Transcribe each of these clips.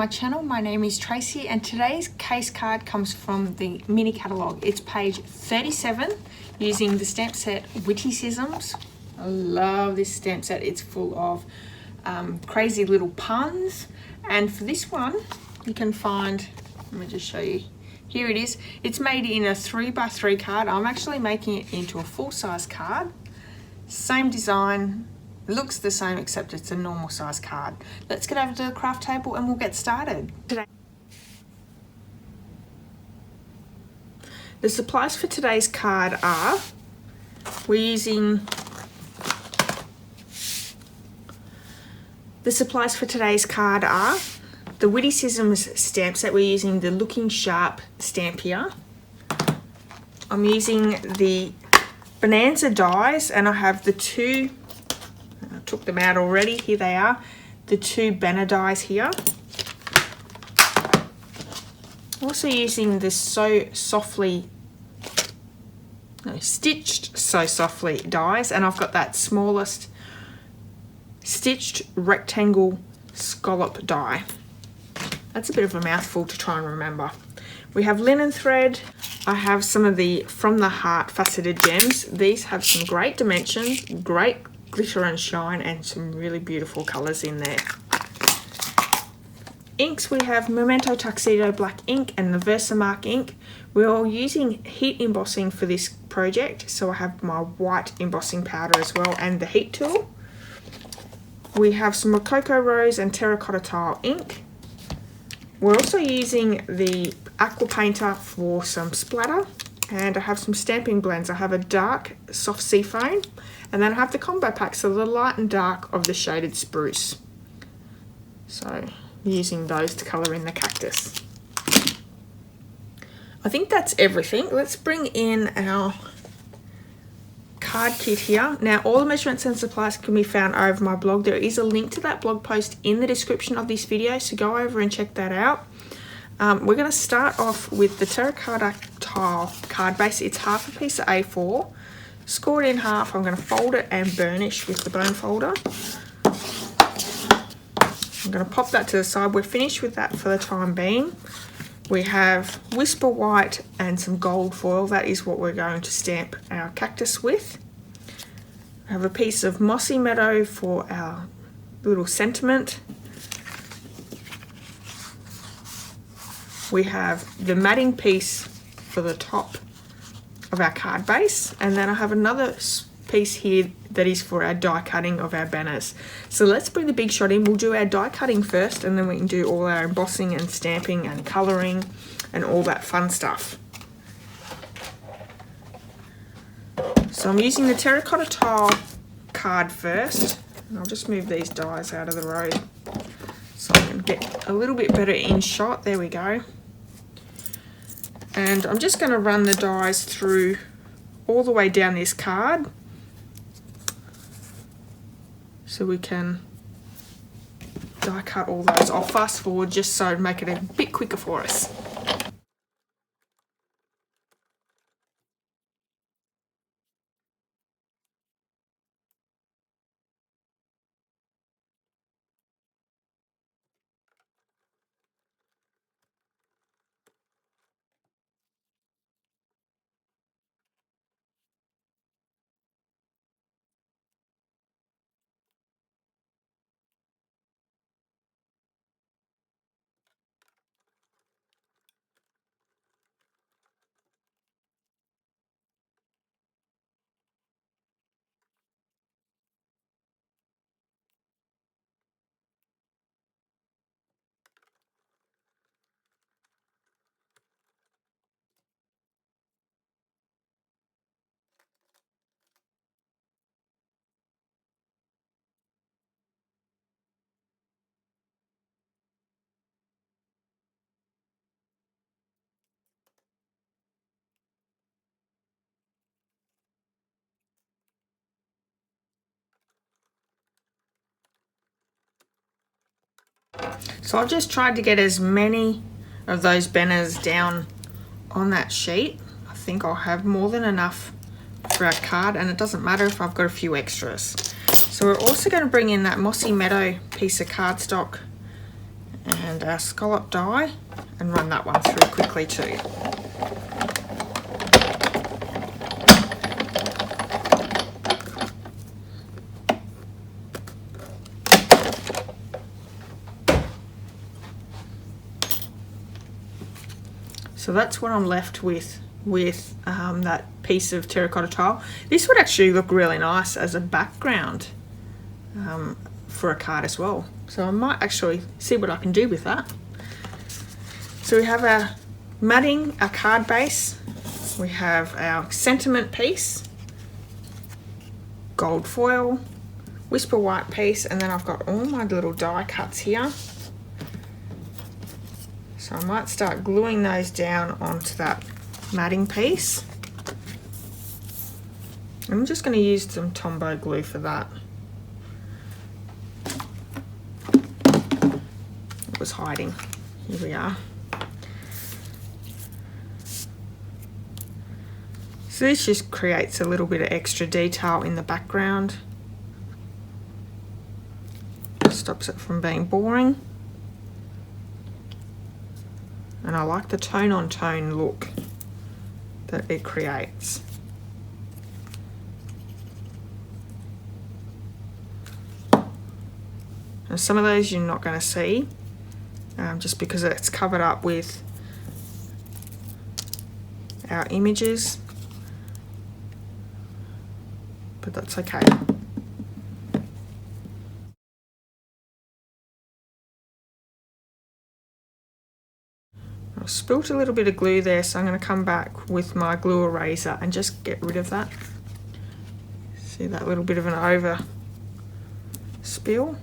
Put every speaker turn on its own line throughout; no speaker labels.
my channel. My name is Tracy and today's case card comes from the MINI Catalogue. It's page 37 using the stamp set Witty Cisms. I love this stamp set. It's full of crazy little puns, and for this one you can find, let me just show you, here it is. It's made in a 3x3 card. I'm actually making it into a full-size card. Same design, looks the same except it's a normal size card. Let's get over to the craft table and we'll get started. Today, the supplies for today's card are, we're using, the supplies for today's card are the Witty Cisms stamp set. We're using the Looking Sharp stamp here. I'm using the Bonanza dies, and I have the two, I took them out already, here they are, the two banner dies here. Also using the Stitched So Softly dies, and I've got that smallest stitched rectangle scallop die. That's a bit of a mouthful to try and remember. We have linen thread. I have some of the From the Heart faceted gems. These have some great dimensions, great glitter and shine, and some really beautiful colours in there. Inks, we have Memento Tuxedo black ink and the Versamark ink. We're all using heat embossing for this project, so I have my white embossing powder as well and the heat tool. We have some Rococo Rose and Terracotta Tile ink. We're also using the Aqua Painter for some splatter, and I have some stamping blends. I have a dark soft seafoam, and then I have the combo pack, so the light and dark of the shaded spruce. So using those to colour in the cactus. I think that's everything. Let's bring in our card kit here. Now all the measurements and supplies can be found over my blog. There is a link to that blog post in the description of this video, so go over and check that out. We're going to start off with the Terracotta Tile card base. It's half a piece of A4, scored in half. I'm going to fold it and burnish with the bone folder. I'm going to pop that to the side. We're finished with that for the time being. We have Whisper White and some gold foil. That is what we're going to stamp our cactus with. I have a piece of Mossy Meadow for our little sentiment. We have the matting piece for the top of our card base, and then I have another piece here that is for our die cutting of our banners. So let's bring the big shot in. We'll do our die cutting first, and then we can do all our embossing and stamping and colouring and all that fun stuff. So I'm using the Terracotta Tile card first, and I'll just move these dies out of the road so I can get a little bit better in shot. There we go. And I'm just going to run the dies through all the way down this card so we can die cut all those. I'll fast forward just so to make it a bit quicker for us. So I've just tried to get as many of those banners down on that sheet. I think I'll have more than enough for our card, and it doesn't matter if I've got a few extras. So we're also going to bring in that Mossy Meadow piece of cardstock and our scallop die and run that one through quickly too. So that's what I'm left with that piece of terracotta tile. This would actually look really nice as a background for a card as well. So I might actually see what I can do with that. So we have our matting, our card base, we have our sentiment piece, gold foil, whisper white piece, and then I've got all my little die cuts here. So I might start gluing those down onto that matting piece. I'm just going to use some Tombow glue for that. It was hiding. Here we are. So this just creates a little bit of extra detail in the background. Stops it from being boring. And I like the tone-on-tone look that it creates. And some of those you're not going to see, just because it's covered up with our images, but that's okay. I've spilt a little bit of glue there, so I'm going to come back with my glue eraser and just get rid of that. See that little bit of an over spill?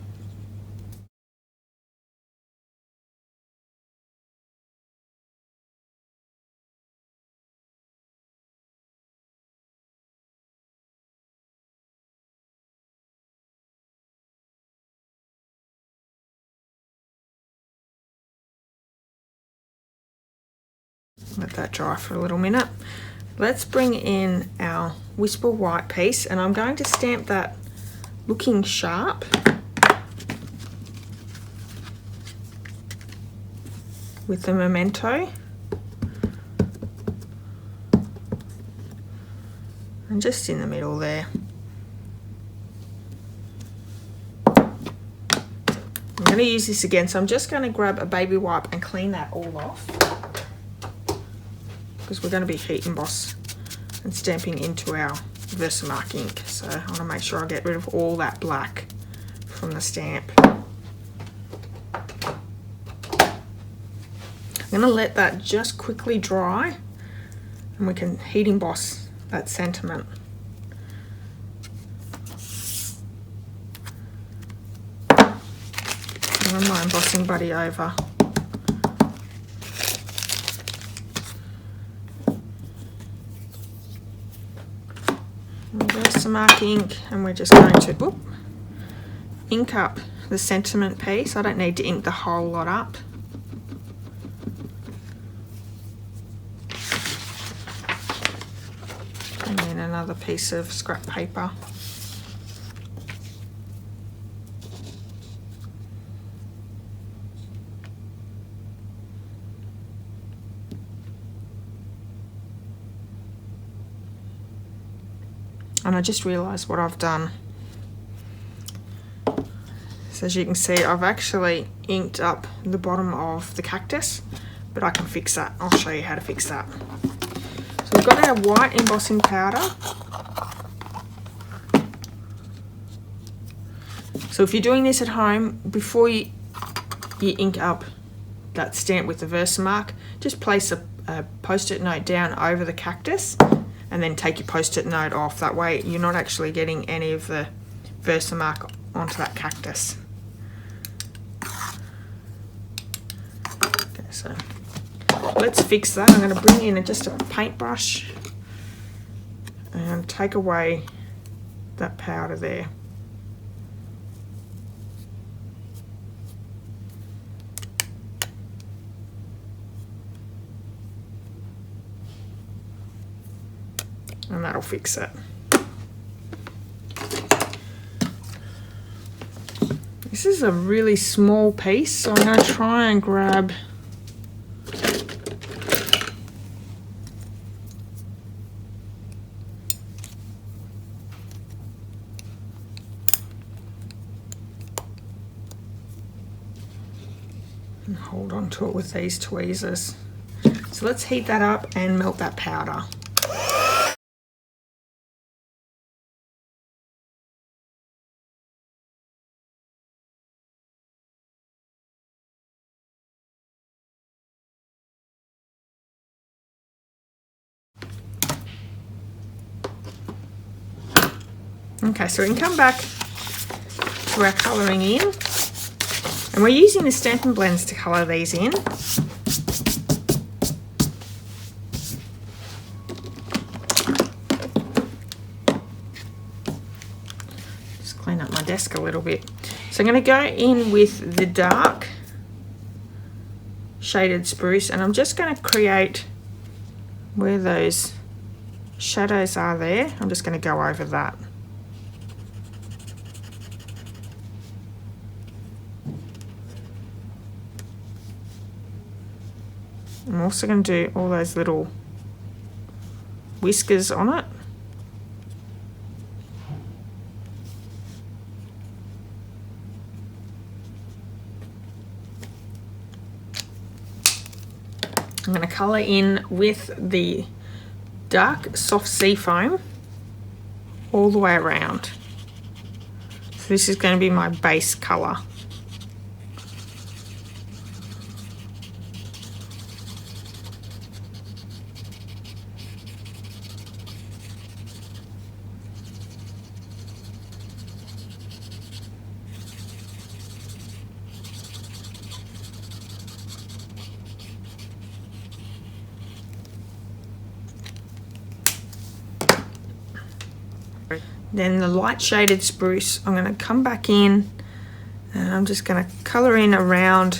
Let that dry for a little minute. Let's bring in our whisper white piece, and I'm going to stamp that looking sharp with the memento, and just in the middle there. I'm going to use this again, so I'm just going to grab a baby wipe and clean that all off, because we're going to be heat emboss and stamping into our Versamark ink. So I want to make sure I get rid of all that black from the stamp. I'm going to let that just quickly dry, and we can heat emboss that sentiment. Run my embossing buddy over. Versamark ink, and we're just going to ink up the sentiment piece. I don't need to ink the whole lot up. And then another piece of scrap paper. And I just realised what I've done. So as you can see, I've actually inked up the bottom of the cactus, but I can fix that. I'll show you how to fix that. So we've got our white embossing powder. So if you're doing this at home, before you ink up that stamp with the Versamark, just place a post-it note down over the cactus, and then take your post-it note off. That way you're not actually getting any of the Versamark onto that cactus. Okay, so let's fix that. I'm going to bring in just a paintbrush and take away that powder there. And that'll fix it. This is a really small piece, so I'm going to try and grab and hold on to it with these tweezers. So let's heat that up and melt that powder. Okay, so we can come back to our colouring in, and we're using the Stampin' Blends to colour these in. Just clean up my desk a little bit. So I'm going to go in with the dark shaded spruce, and I'm just going to create where those shadows are there. I'm just going to go over that. I'm also going to do all those little whiskers on it. I'm going to colour in with the dark soft sea foam all the way around. So this is going to be my base colour. Then the light shaded spruce, I'm going to come back in and I'm just going to colour in around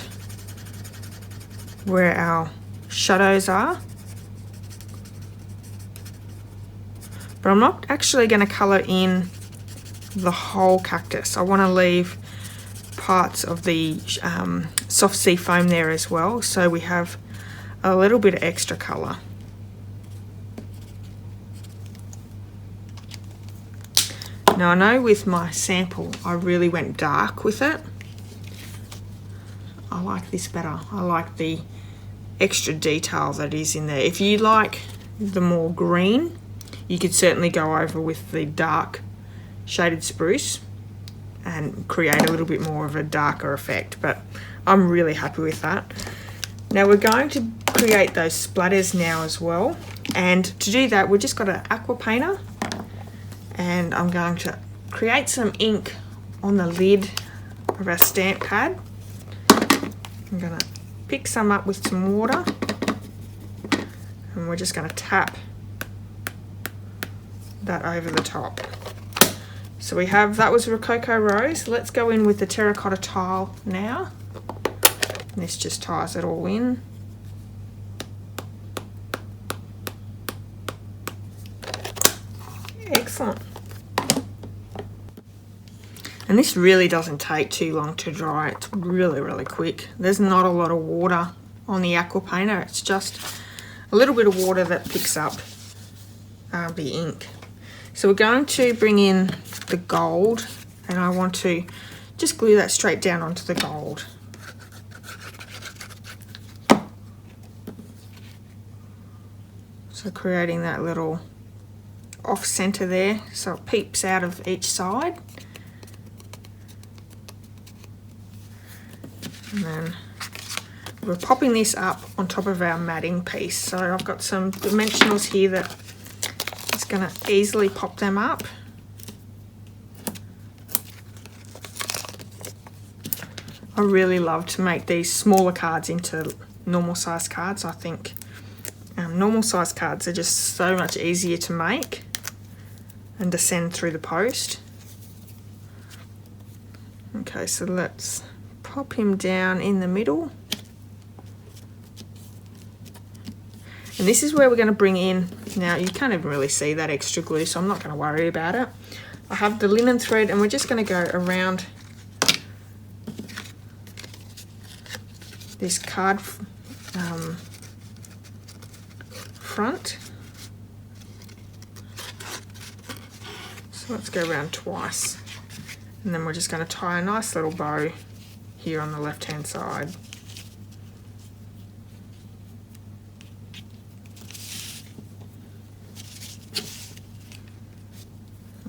where our shadows are. But I'm not actually going to colour in the whole cactus. I want to leave parts of the soft sea foam there as well, so we have a little bit of extra colour. Now I know with my sample I really went dark with it. I like this better. I like the extra detail that is in there. If you like the more green, you could certainly go over with the dark shaded spruce and create a little bit more of a darker effect, but I'm really happy with that. Now we're going to create those splatters now as well, and to do that we've just got an aqua painter, and I'm going to create some ink on the lid of our stamp pad. I'm going to pick some up with some water, and we're just going to tap that over the top. So we have, that was Rococo Rose. Let's go in with the terracotta tile now. And this just ties it all in. Excellent. And this really doesn't take too long to dry. It's really quick. There's not a lot of water on the aqua painter. It's just a little bit of water that picks up the ink. So we're going to bring in the gold, and I want to just glue that straight down onto the gold. So creating that little off center there so it peeps out of each side. And then we're popping this up on top of our matting piece. So I've got some dimensionals here that it's going to easily pop them up. I really love to make these smaller cards into normal size cards. I think normal size cards are just so much easier to make and to send through the post. Okay, so let's pop him down in the middle. And this is where we're going to bring in, now you can't even really see that extra glue, so I'm not going to worry about it. I have the linen thread, and we're just going to go around this card front. So let's go around twice, and then we're just going to tie a nice little bow here on the left hand side.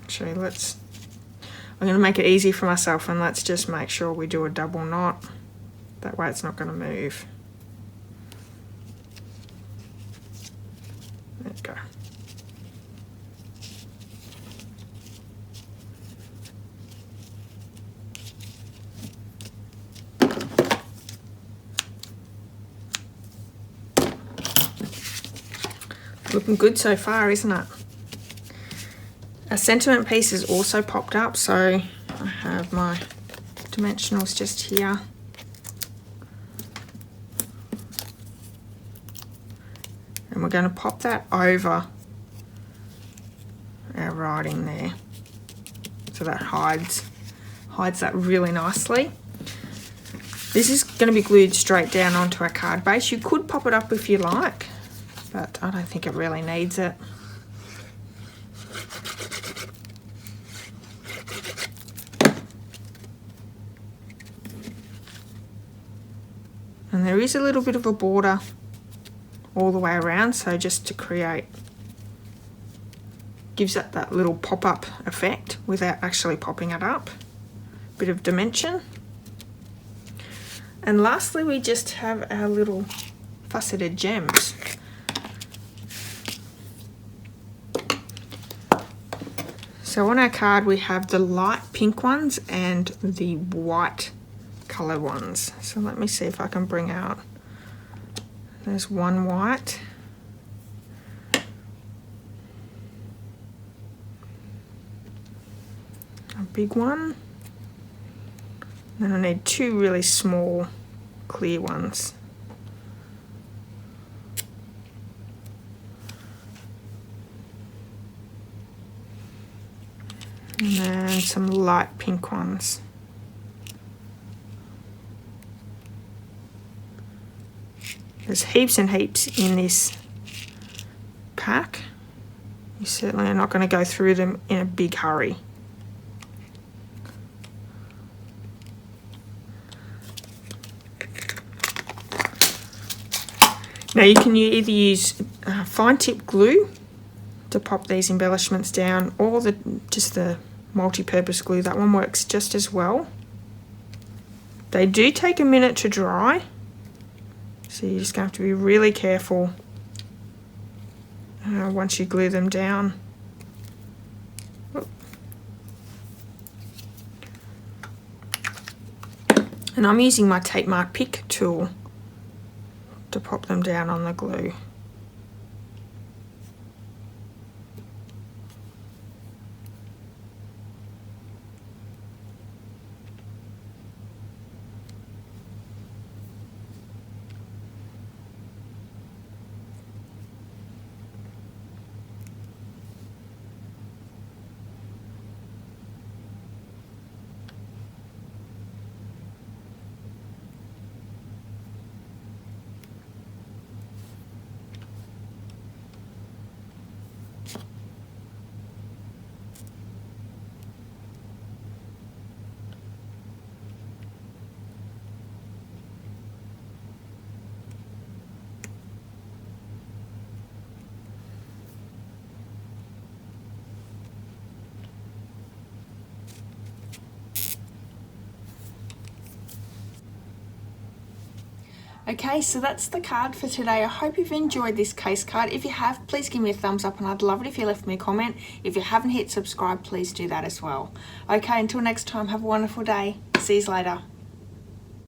Actually, I'm going to make it easy for myself, and let's just make sure we do a double knot. That way it's not going to move. There you go. Looking good so far, isn't it? A sentiment piece has also popped up, so I have my dimensionals just here. And we're going to pop that over our writing there, so that hides that really nicely. This is going to be glued straight down onto our card base. You could pop it up if you like, but I don't think it really needs it. And there is a little bit of a border all the way around, so just to create, gives it that little pop-up effect without actually popping it up. Bit of dimension. And lastly, we just have our little faceted gems. So on our card we have the light pink ones and the white colour ones. So let me see if I can bring out, there's one white, a big one, then I need two really small clear ones. And then some light pink ones. There's heaps and heaps in this pack. You certainly are not going to go through them in a big hurry. Now you can either use fine tip glue to pop these embellishments down, or just the multi-purpose glue. That one works just as well. They do take a minute to dry, so you're just going to have to be really careful once you glue them down. And I'm using my tape mark pick tool to pop them down on the glue. Okay, so that's the card for today. I hope you've enjoyed this case card. If you have, please give me a thumbs up, and I'd love it if you left me a comment. If you haven't hit subscribe, please do that as well. Okay, until next time, have a wonderful day. See you later.